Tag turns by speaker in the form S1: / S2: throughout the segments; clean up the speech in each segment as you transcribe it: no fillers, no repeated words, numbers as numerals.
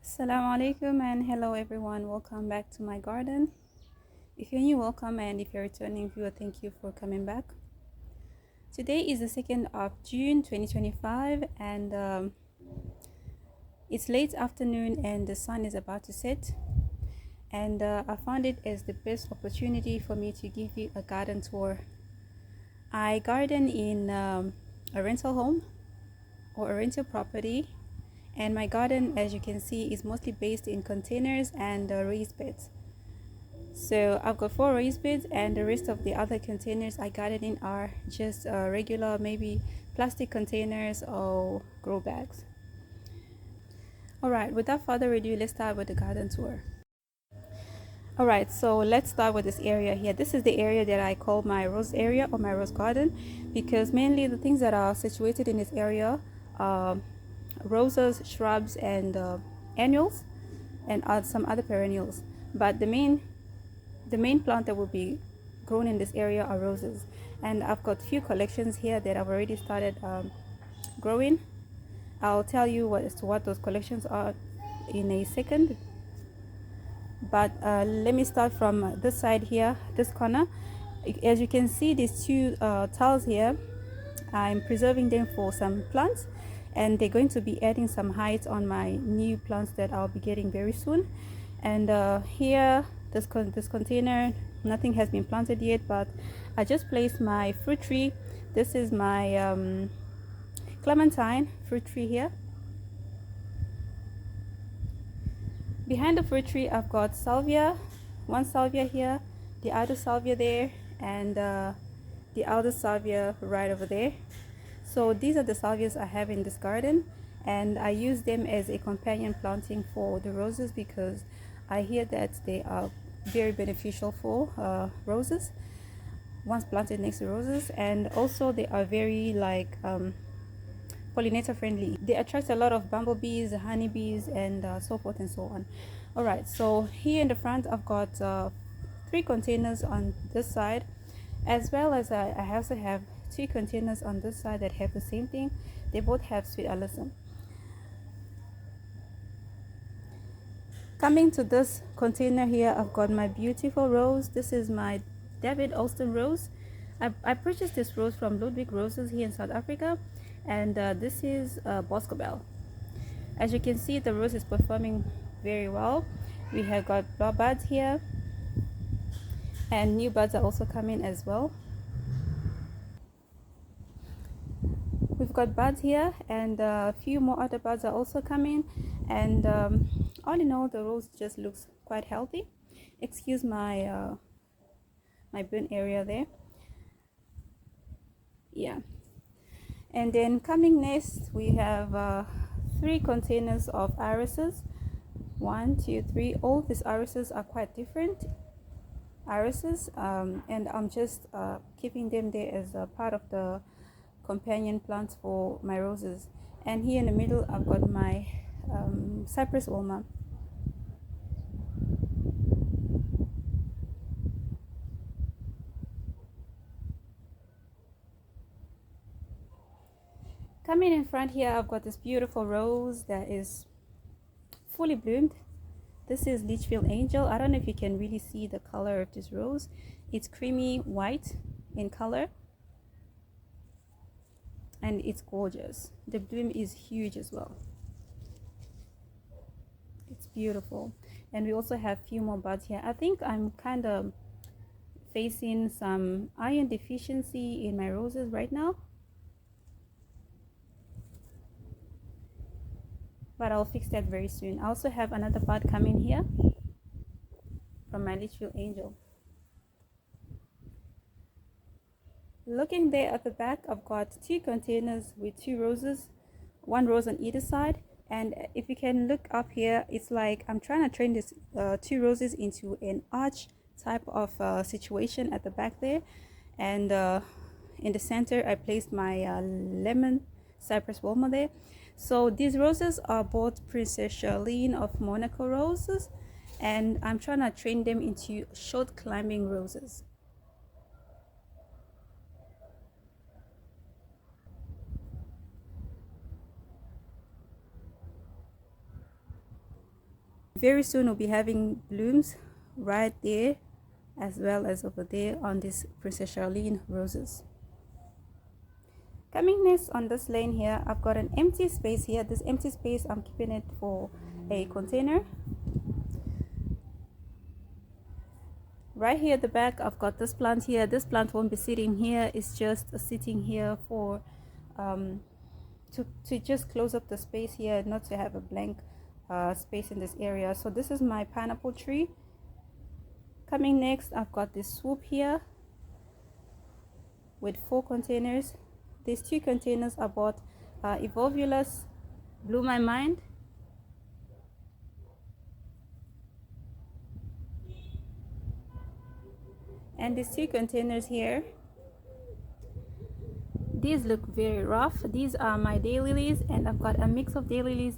S1: Assalamu alaikum and hello everyone. Welcome back to my garden. If you're new, welcome, and if you're a returning viewer, thank you for coming back. Today is the 2nd of June 2025 and it's late afternoon and the sun is about to set. And I found it as the best opportunity for me to give you a garden tour. I garden in a rental home or a rental property, and my garden, as you can see, is mostly based in containers and raised beds. So I've got 4 raised beds, and the rest of the other containers I garden in are just regular, maybe plastic containers or grow bags. Alright, without further ado, let's start with the garden tour. Alright, so let's start with this area here. This is the area that I call my rose area or my rose garden, because mainly the things that are situated in this area are roses, shrubs, and annuals, and some other perennials. But the main plant that will be grown in this area are roses, and I've got few collections here that I've already started growing. I'll tell you what those collections are in a second, but let me start from this side here, this corner. As you can see, these two tiles here, I'm preserving them for some plants, and they're going to be adding some height on my new plants that I'll be getting very soon. And here, this container, nothing has been planted yet, but I just placed my fruit tree. This is my clementine fruit tree here. Behind the fruit tree, I've got salvia, one salvia here, the other salvia there, and the other salvia right over there. So these are the salvias I have in this garden, and I use them as a companion planting for the roses, because I hear that they are very beneficial for roses once planted next to roses, and also they are very pollinator friendly. They attract a lot of bumblebees, honeybees, and so forth and so on. Alright, so here in the front I've got 3 containers on this side, as well as I also have 2 containers on this side that have the same thing. They both have sweet alyssum. Coming to this container here, I've got my beautiful rose. This is my David Alston rose. I purchased this rose from Ludwig Roses here in South Africa, and this is Boscobel. As you can see, the rose is performing very well. We have got buds here, and new buds are also coming as well. We've got buds here, and a few more other buds are also coming, and all in all, the rose just looks quite healthy. Excuse my my burn area there. Yeah. And then coming next, we have 3 containers of irises. 1, 2, 3. All these irises are quite different irises, and I'm just keeping them there as a part of the companion plants for my roses. And here in the middle, I've got my cypress ulma. Coming in front here, I've got this beautiful rose that is fully bloomed. This is Litchfield Angel. I don't know if you can really see the color of this rose. It's creamy white in color, and it's gorgeous. The bloom is huge as well. It's beautiful. And we also have few more buds here. I think I'm kind of facing some iron deficiency in my roses right now, but I'll fix that very soon. I also have another bud coming here from my Litchfield Angel. Looking there at the back, I've got 2 containers with 2 roses, 1 rose on either side. And if you can look up here, it's like I'm trying to turn this 2 roses into an arch type of situation at the back there. And in the center, I placed my lemon cypress ulma there. So these roses are both Princess Charlene of Monaco roses, and I'm trying to train them into short climbing roses. Very soon we'll be having blooms right there as well as over there on this Princess Charlene roses. Coming next on this lane here, I've got an empty space here. This empty space, I'm keeping it for a container. Right here at the back, I've got this plant here. This plant won't be sitting here. It's just sitting here for to just close up the space here, not to have a blank space in this area. So this is my pineapple tree. Coming next, I've got this swoop here with 4 containers. These 2 containers I bought. Evolvulus blew my mind. And these 2 containers here, these look very rough. These are my daylilies, and I've got a mix of daylilies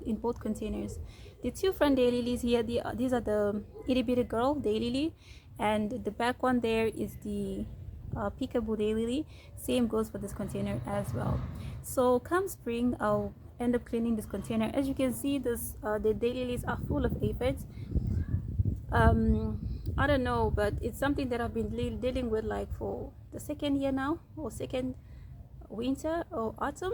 S1: in both containers. The 2 front daylilies here, these are the itty bitty girl daylily, and the back one there is the peekaboo daylily. Same goes for this container as well. So come spring, I'll end up cleaning this container. As you can see, the daylilies are full of aphids. I don't know, but it's something that I've been dealing with like for the 2nd year now, or 2nd winter or autumn.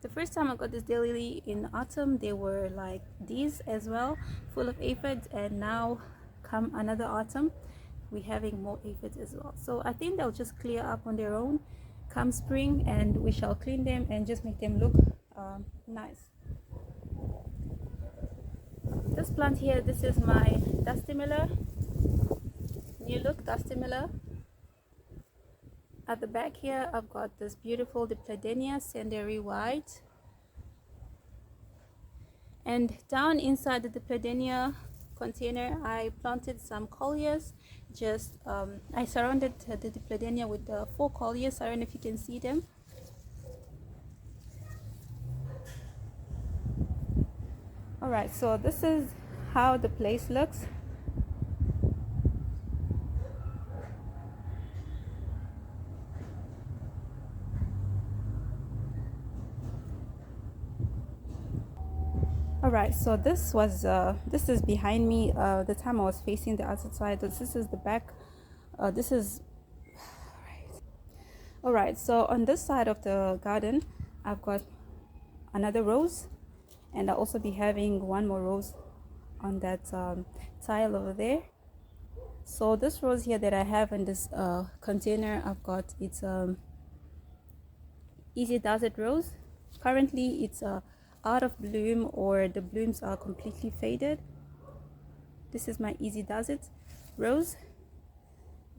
S1: The first time I got this daylily in autumn, they were like these as well, full of aphids, and now come another autumn, we're having more aphids as well. So I think they'll just clear up on their own come spring, and we shall clean them and just make them look nice. This plant here, this is my dusty miller, new look dusty miller. At the back here, I've got this beautiful Dipladenia Sanderi White, and down inside the Dipladenia container I planted some colliers. Just I surrounded the Dipladenia with 4 colliers. I don't know if you can see them. Alright, so this is how the place looks. Alright, so this is behind me. The time I was facing the other side. This is the back. This is alright. So on this side of the garden, I've got another rose, and I'll also be having one more rose on that tile over there. So this rose here that I have in this container, I've got it's Easy Does It rose. Currently it's out of bloom, or the blooms are completely faded. This is my Easy Does It rose,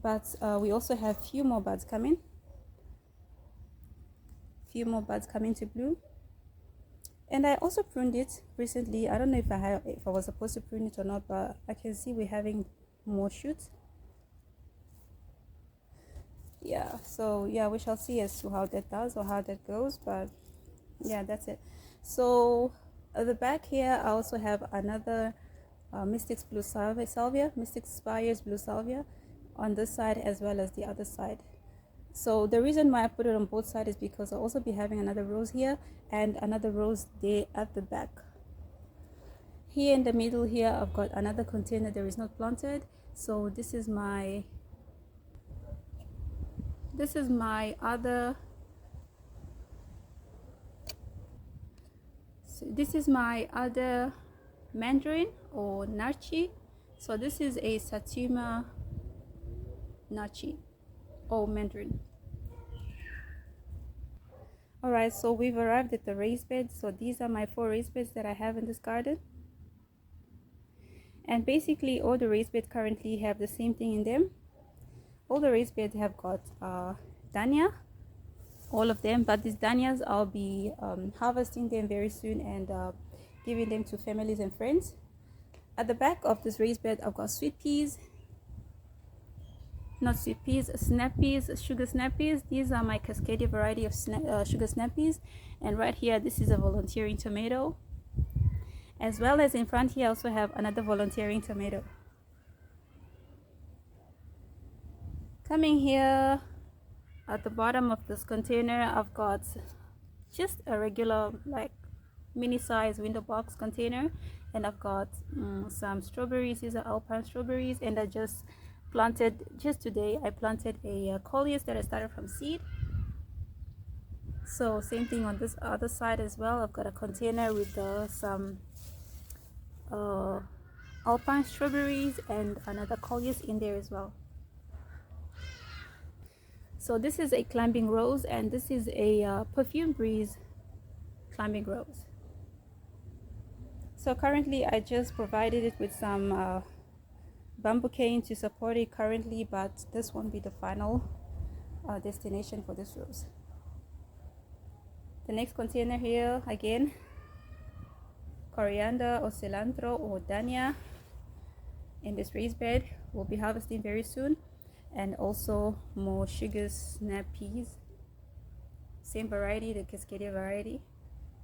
S1: but we also have few more buds coming to bloom. And I also pruned it recently. I don't know if I was supposed to prune it or not, but I can see we're having more shoots. Yeah, so yeah, we shall see as to how that does or how that goes, but yeah, that's it. So at the back here, I also have another Mystics Blue Salvia, Mystic Spires Blue Salvia on this side as well as the other side. So the reason why I put it on both sides is because I'll also be having another rose here and another rose there at the back. Here in the middle here, I've got another container that is not planted. So this is my other mandarin or nachi. So this is a Satsuma nachi or mandarin. Alright, so we've arrived at the raised bed. So these are my 4 raised beds that I have in this garden, and basically all the raised beds currently have the same thing in them. All the raised beds have got dania, all of them, but these danias I'll be harvesting them very soon and giving them to families and friends. At the back of this raised bed, I've got sweet peas, not sweet peas, snap peas, sugar snap peas. These are my Cascadia variety of sugar snap peas. And right here, this is a volunteering tomato, as well as in front here I also have another volunteering tomato. Coming here at the bottom of this container, I've got just a regular like mini size window box container, and I've got some strawberries. These are alpine strawberries, and I just planted, just today I planted a coleus that I started from seed. So same thing on this other side as well. I've got a container with some alpine strawberries and another coleus in there as well. So this is a climbing rose, and this is a perfume breeze climbing rose. So currently I just provided it with some bamboo cane to support it currently, but this won't be the final destination for this rose. The next container here, again, coriander or cilantro or dania in this raised bed. We'll be harvesting very soon. And also more sugar snap peas, same variety, the Cascadia variety.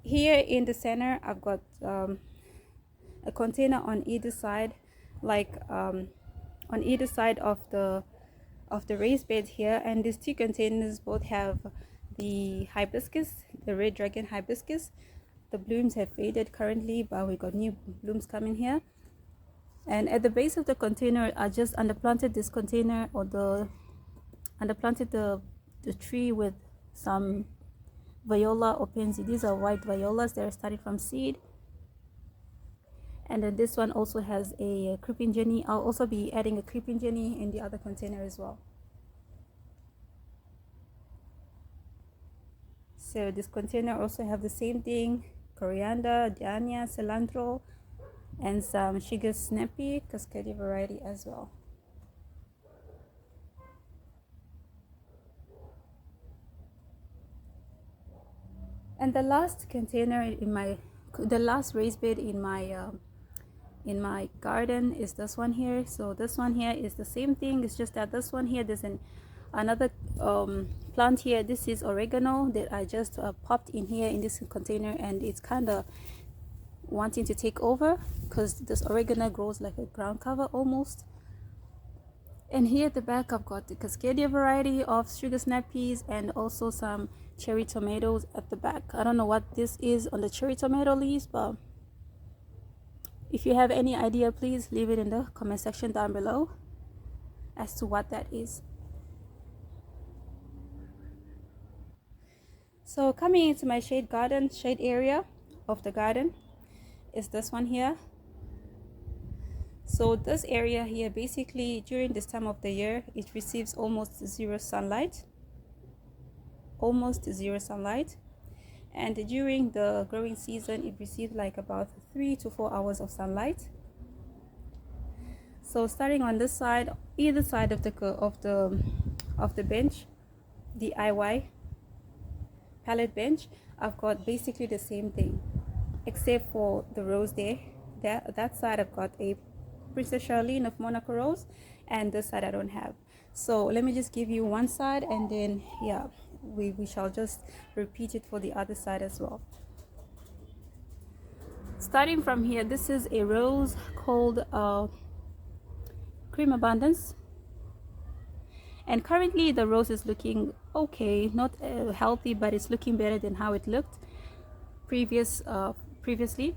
S1: Here in the center I've got a container on either side, like on either side of the raised bed here, and these two containers both have the hibiscus, the red dragon hibiscus. The blooms have faded currently, but we got new blooms coming here. And at the base of the container I just underplanted this container, or underplanted the tree with some viola or pansy. These are white violas that are started from seed. And then this one also has a creeping jenny. I'll also be adding a creeping jenny in the other container as well. So this container also have the same thing: coriander, dania, cilantro, and some sugar snappy Cascadia variety as well. And the last container in the last raised bed in my garden is this one here. So this one here is the same thing. It's just that this one here, there's another plant here. This is oregano that I just popped in here in this container, and it's kind of wanting to take over because this oregano grows like a ground cover almost. And here at the back I've got the Cascadia variety of sugar snap peas and also some cherry tomatoes at the back. I don't know what this is on the cherry tomato leaves, but if you have any idea, please leave it in the comment section down below as to what that is. So coming into my shade area of the garden is this one here. So this area here, basically during this time of the year, it receives almost zero sunlight, and during the growing season it receives like about 3 to 4 hours of sunlight. So starting on this side, either side of the bench, DIY pallet bench, I've got basically the same thing, except for the rose there. That side I've got a Princess Charlene of Monaco rose, and this side I don't have. So let me just give you one side, and then yeah, we shall just repeat it for the other side as well. Starting from here, this is a rose called Cream Abundance, and currently the rose is looking okay, not healthy, but it's looking better than how it looked previously.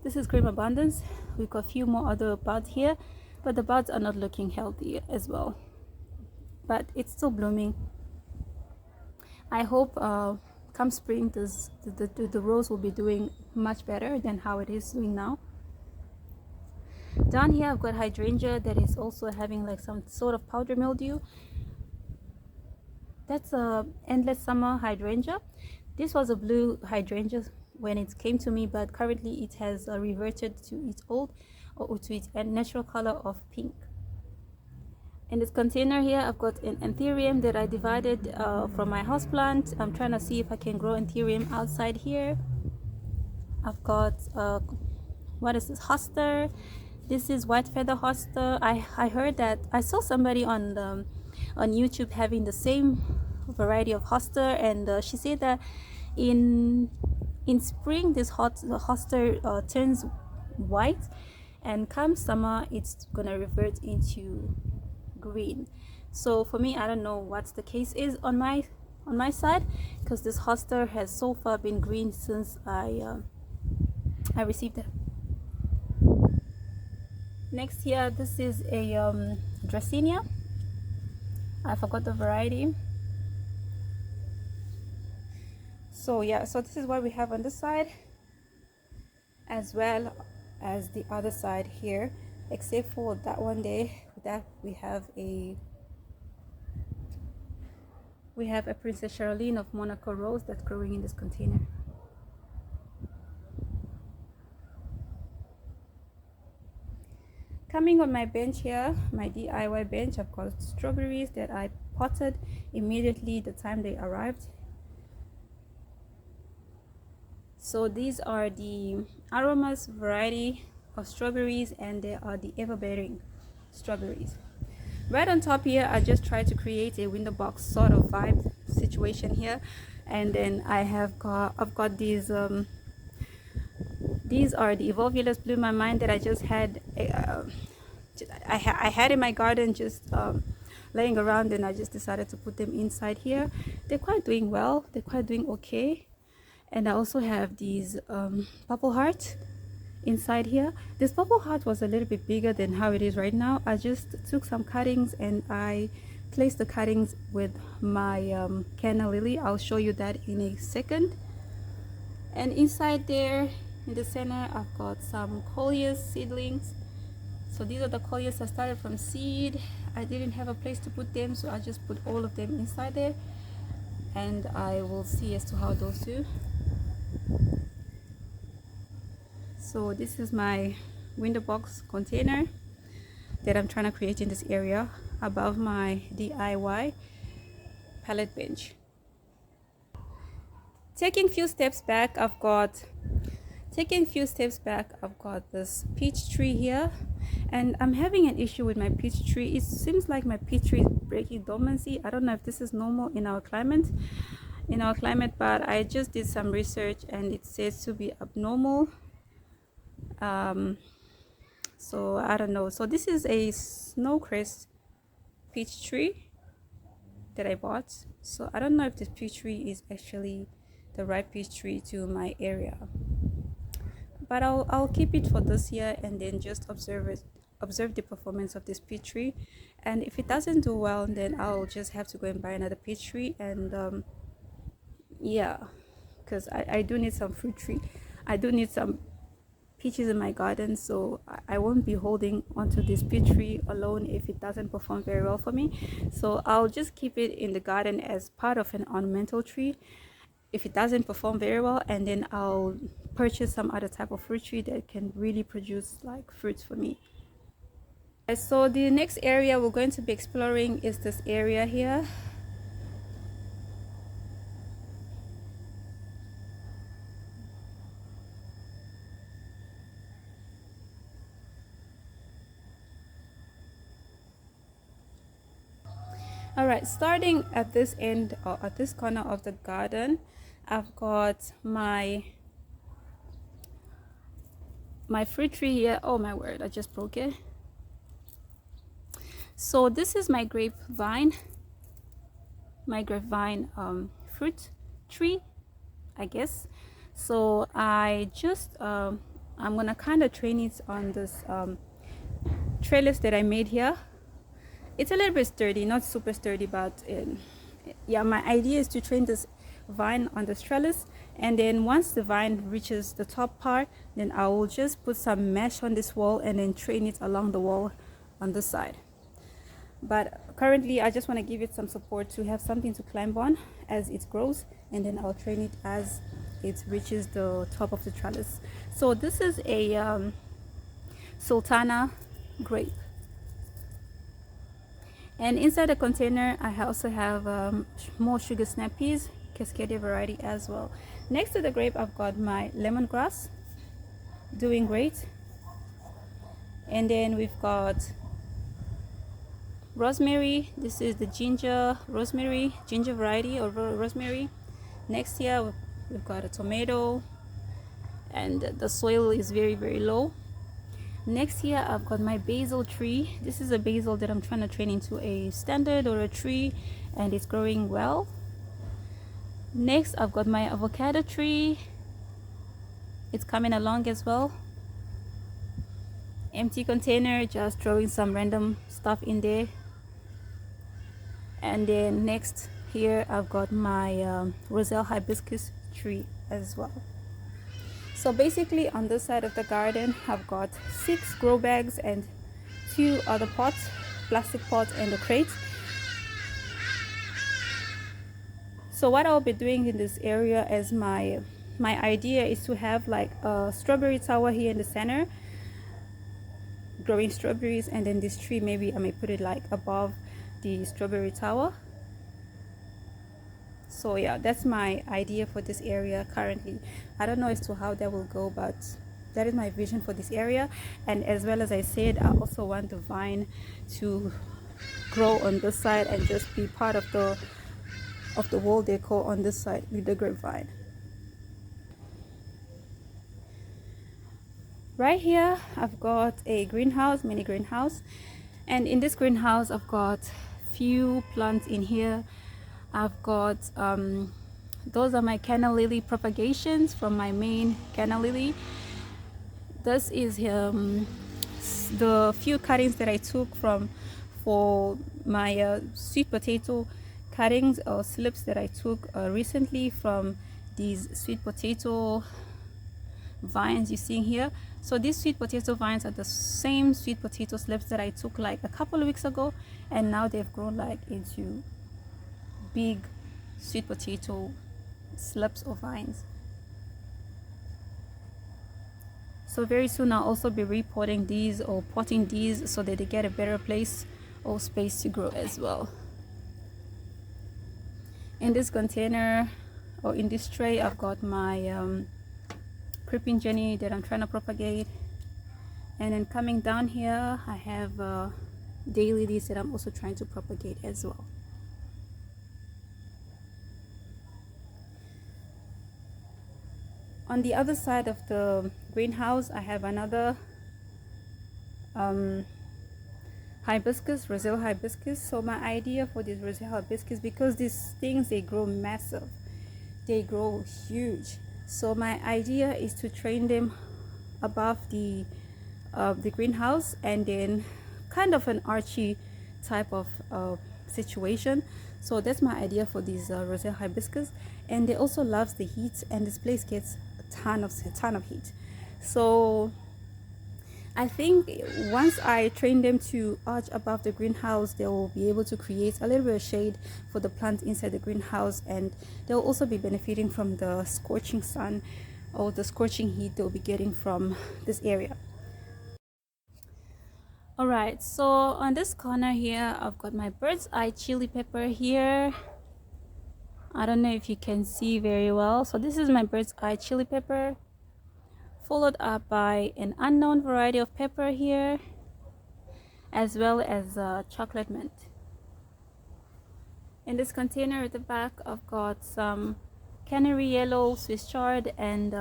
S1: This is Cream Abundance. We've got a few more other buds here, but the buds are not looking healthy as well, but it's still blooming. I hope come spring the rose will be doing much better than how it is doing now. Down here I've got hydrangea that is also having like some sort of powder mildew. That's a endless summer hydrangea. This was a blue hydrangea when it came to me, but currently it has reverted to its natural color of pink. In this container here I've got an anthurium that I divided from my houseplant. I'm trying to see if I can grow anthurium outside here. I've got what is this, hoster. This is white feather hoster. I heard that I saw somebody on YouTube having the same variety of hoster, and she said that in spring this hoster turns white, and come summer it's gonna revert into green. So for me, I don't know what's the case is on my side, because this hoster has so far been green since I I received it. Next here, this is a Dracaena. I forgot the variety. So yeah, so this is what we have on this side as well as the other side here, except for that one there that we have a Princess Charlene of Monaco rose that's growing in this container. Coming on my bench here, my DIY bench, I've got strawberries that I potted immediately the time they arrived. So these are the Aromas variety of strawberries, and they are the ever-bearing strawberries. Right on top here, I just tried to create a window box sort of vibe situation here, and then I've got these are the Evolvulus Blew My Mind that I just had I had in my garden, just laying around, and I just decided to put them inside here. They're quite doing well, they're quite doing okay. And I also have these purple heart inside here. This purple heart was a little bit bigger than how it is right now. I just took some cuttings and I placed the cuttings with my canna lily. I'll show you that in a second. And inside there in the center, I've got some coleus seedlings. So these are the coleus I started from seed. I didn't have a place to put them, so I just put all of them inside there, and I will see as to how those do. So this is my window box container that I'm trying to create in this area above my DIY pallet bench. Taking a few steps back, I've got this peach tree here, and I'm having an issue with my peach tree. It seems like my peach tree is breaking dormancy. I don't know if this is normal in our climate, but I just did some research and it says to be abnormal. So I don't know. So this is a snowcrest peach tree that I bought. So I don't know if this peach tree is actually the right peach tree to my area, but I'll keep it for this year and then just observe the performance of this peach tree. And if it doesn't do well, then I'll just have to go and buy another peach tree. And yeah, because I do need some fruit tree. I do need some peaches in my garden, so I won't be holding onto this peach tree alone if it doesn't perform very well for me. So I'll just keep it in the garden as part of an ornamental tree if it doesn't perform very well, and then I'll purchase some other type of fruit tree that can really produce like fruits for me. So the next area we're going to be exploring is this area here. Alright, starting at this end or at this corner of the garden, I've got my fruit tree here. Oh my word, I just broke it. So this is my grapevine fruit tree, I guess. So I just I'm gonna kind of train it on this trellis that I made here. It's a little bit sturdy, not super sturdy, but yeah, my idea is to train this vine on the trellis, and then once the vine reaches the top part, then I will just put some mesh on this wall and then train it along the wall on this side. But currently I just want to give it some support to have something to climb on as it grows, and then I'll train it as it reaches the top of the trellis. So this is a Sultana grape. And inside the container, I also have more sugar snap peas, Cascadia variety as well. Next to the grape, I've got my lemongrass, doing great. And then we've got rosemary. This is the ginger variety or rosemary. Next here, we've got a tomato, and the soil is very, very low. Next here, I've got my basil tree. This is a basil that I'm trying to train into a standard or a tree, and it's growing well. Next, I've got my avocado tree. It's coming along as well. Empty container, just throwing some random stuff in there. And then next here I've got my roselle hibiscus tree as well. So basically on this side of the garden I've got 6 grow bags and 2 other pots, plastic pots and a crate. So what I'll be doing in this area as my idea is to have like a strawberry tower here in the center, growing strawberries, and then this tree, maybe I may put it like above the strawberry tower. So yeah, that's my idea for this area currently. I don't know as to how that will go, but that is my vision for this area. And as well as I said, I also want the vine to grow on this side and just be part of the wall decor on this side with the grapevine. Right here I've got a greenhouse, mini greenhouse, and in this greenhouse I've got few plants in here. I've got those are my canna lily propagations from my main canna lily. This is the few cuttings that I took for my sweet potato cuttings or slips that I took recently from these sweet potato vines you see here. So these sweet potato vines are the same sweet potato slips that I took like a couple of weeks ago, and now they've grown like into big sweet potato slips or vines. So very soon I'll also be repotting these or potting these so that they get a better place or space to grow as well. In this container or in this tray I've got my creeping Jenny that I'm trying to propagate, and then coming down here I have daylilies that I'm also trying to propagate as well. On the other side of the greenhouse I have another hibiscus, roselle hibiscus. So my idea for this roselle hibiscus, because these things, they grow massive, they grow huge, so my idea is to train them above the greenhouse, and then kind of an archy type of situation. So that's my idea for these roselle hibiscus, and they also loves the heat, and this place gets a ton of heat. So I think once I train them to arch above the greenhouse, they will be able to create a little bit of shade for the plants inside the greenhouse, and they'll also be benefiting from the scorching sun or the scorching heat they'll be getting from this area. Alright, so on this corner here I've got my bird's eye chili pepper here. I don't know if you can see very well. So this is my bird's eye chili pepper, followed up by an unknown variety of pepper here, as well as chocolate mint. In this container at the back I've got some canary yellow, Swiss chard, and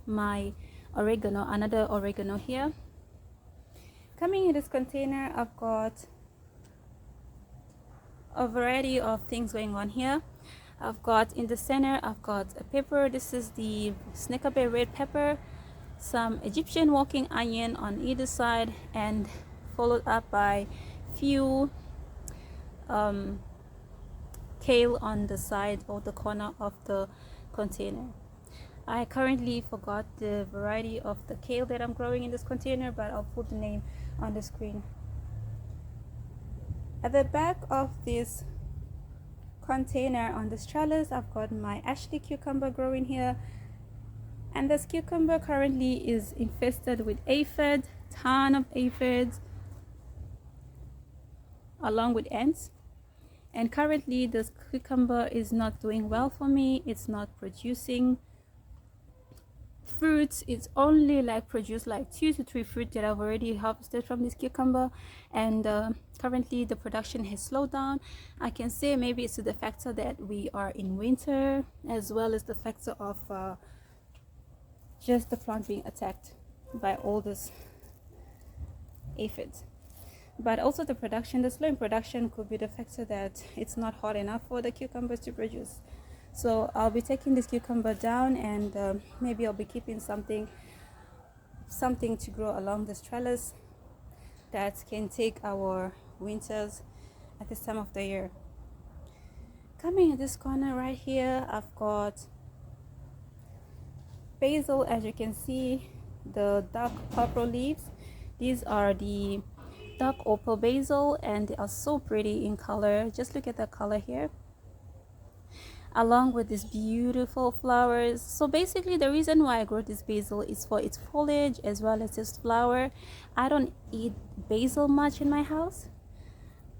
S1: my oregano, another oregano here. Coming in this container I've got a variety of things going on here. I've got in the center I've got a pepper. This is the Snake-a-Bay red pepper, some Egyptian walking onion on either side, and followed up by few kale on the side or the corner of the container. I currently forgot the variety of the kale that I'm growing in this container, but I'll put the name on the screen. At the back of this container on this trellis I've got my Ashley cucumber growing here, and this cucumber currently is infested with aphid, ton of aphids along with ants, and currently this cucumber is not doing well for me. It's not producing fruits. It's only like produced like 2 to 3 fruit that I've already harvested from this cucumber, and currently the production has slowed down. I can say maybe it's the factor that we are in winter, as well as the factor of just the plant being attacked by all this aphids. But also the production, the slow in production could be the factor that it's not hot enough for the cucumbers to produce. So I'll be taking this cucumber down, and maybe I'll be keeping something to grow along this trellis that can take our winters at this time of the year. Coming in this corner right here, I've got basil. As you can see, the dark purple leaves, these are the dark opal basil, and they are so pretty in color. Just look at the color here, along with these beautiful flowers. So basically the reason why I grow this basil is for its foliage as well as its flower. I don't eat basil much in my house,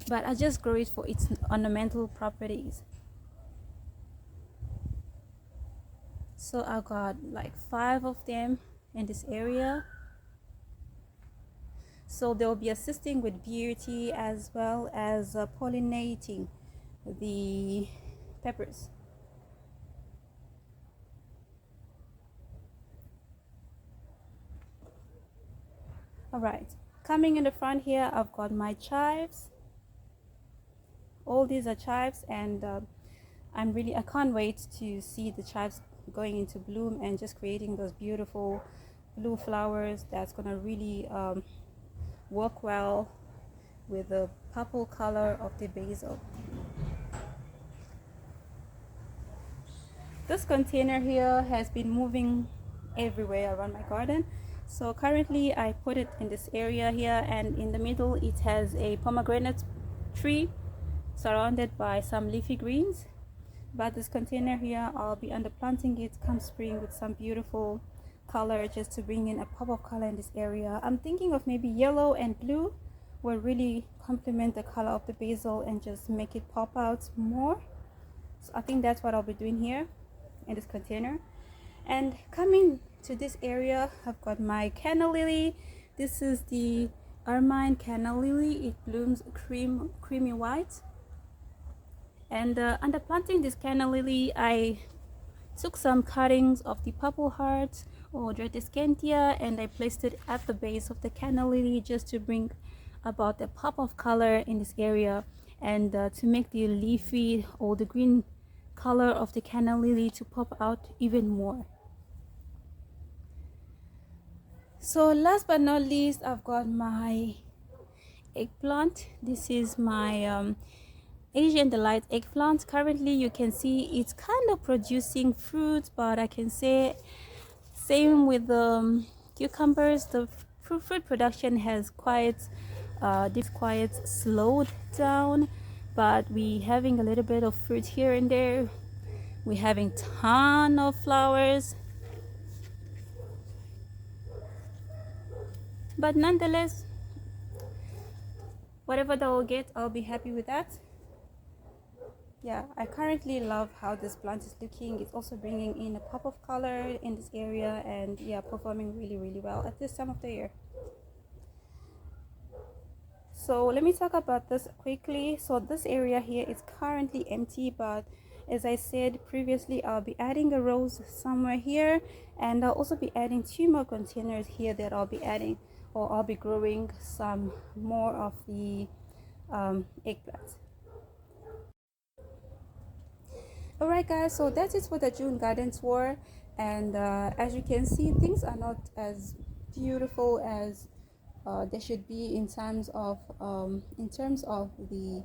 S1: but I just grow it for its ornamental properties. So I got like 5 of them in this area, so they'll be assisting with beauty as well as pollinating the peppers. All right, coming in the front here, I've got my chives. All these are chives, and I can't wait to see the chives going into bloom and just creating those beautiful blue flowers that's gonna really work well with the purple color of the basil. This container here has been moving everywhere around my garden. So currently I put it in this area here, and in the middle it has a pomegranate tree surrounded by some leafy greens. But this container here, I'll be underplanting it come spring with some beautiful color, just to bring in a pop of color in this area. I'm thinking of maybe yellow and blue will really complement the color of the basil and just make it pop out more. So I think that's what I'll be doing here in this container. And coming to this area, I've got my canna lily. This is the ermine canna lily. It blooms creamy white. And under planting this canna lily, I took some cuttings of the purple heart or Dreadescantia, and I placed it at the base of the canna lily just to bring about the pop of color in this area, and to make the leafy or the green color of the canna lily to pop out even more. So last but not least, I've got my eggplant. This is my Asian Delight eggplant. Currently you can see it's kind of producing fruit, but I can say same with the cucumbers, the fruit production has quite slowed down, but we having a little bit of fruit here and there. We're having ton of flowers, but nonetheless, whatever that will get, I'll be happy with that. Yeah, I currently love how this plant is looking. It's also bringing in a pop of color in this area, and yeah, performing really well at this time of the year. So let me talk about this quickly. So this area here is currently empty, but as I said previously, I'll be adding a rose somewhere here, and I'll also be adding 2 more containers here that I'll be adding, or I'll be growing some more of the eggplants. Alright guys, so that's it for the June garden tour, and as you can see, things are not as beautiful as they should be in terms of the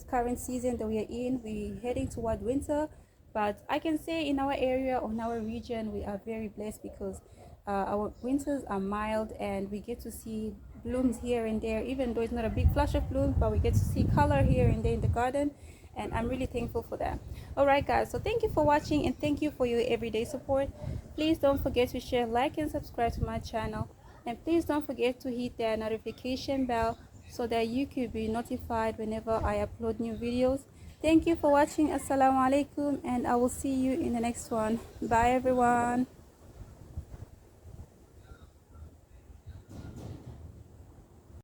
S1: current season that we are in. We're heading toward winter, but I can say in our area or in our region we are very blessed, because our winters are mild and we get to see blooms here and there. Even though it's not a big flush of blooms, but we get to see color here and there in the garden, and I'm really thankful for that. Alright guys, so thank you for watching, and thank you for your everyday support. Please don't forget to share, like, and subscribe to my channel, and please don't forget to hit that notification bell so that you could be notified whenever I upload new videos. Thank you for watching. Assalamu alaikum, and I will see you in the next one. Bye everyone.